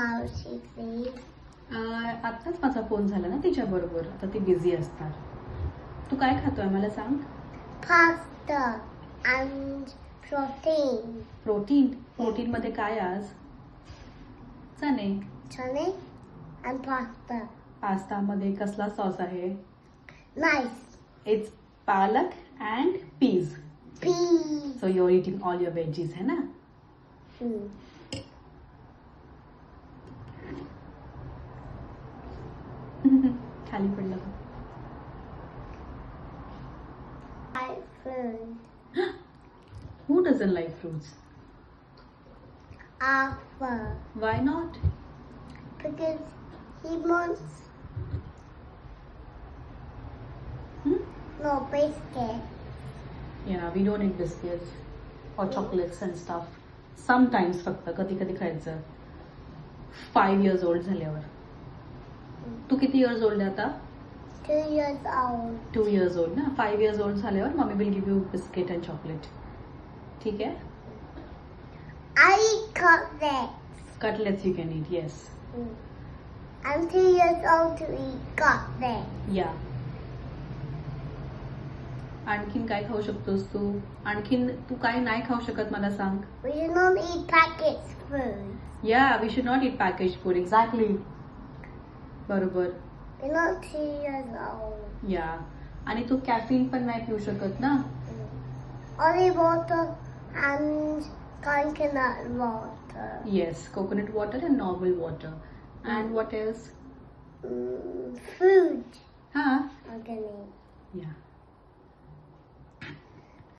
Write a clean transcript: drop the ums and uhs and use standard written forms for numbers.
Mausi, please. आत्ताच माझा phone झाला ना तिच्या बरोबर. आता ती बिझी असणार. तू काय खातोय मला सांग. Pasta and protein. प्रोटीन मध्ये काय आज? चणे. Chane and pasta. पास्ता मध्ये कसला सॉस आहे? Nice. It's palak and peas. Peas. So you are eating all your veggies है ना. खाली पडलं. I food. Who doesn't like fruits? Apple. Why not? Because he wants no biscuit. Yeah, we don't eat biscuits or chocolates and stuff. Sometimes फक्त कधी कधी खायचं. 5 years old झाल्यावर. तू किती years old आहे आता? 2 years old. 2 years old ना. 5 years old झाल्यावर mummy will give you biscuit and chocolate. ठीक आहे? I eat cutlets. Cutlets you can eat, yes. I'm 2 years old to eat cutlets. Yeah. आणखीन काय खाऊ शकतोस तू? आणखीन तू काय नाही खाऊ शकत मला सांग. We should not eat packaged food. Yeah, we should not eat packaged food. Exactly. बरोबर. We're not 2 years old. Yeah. आणि तू कॅफीन पण नाही पिऊ शकत ना. Only water and coconut water. Yes, coconut water and normal water. And what else? Food. हाँ. I'm gonna eat. Yeah.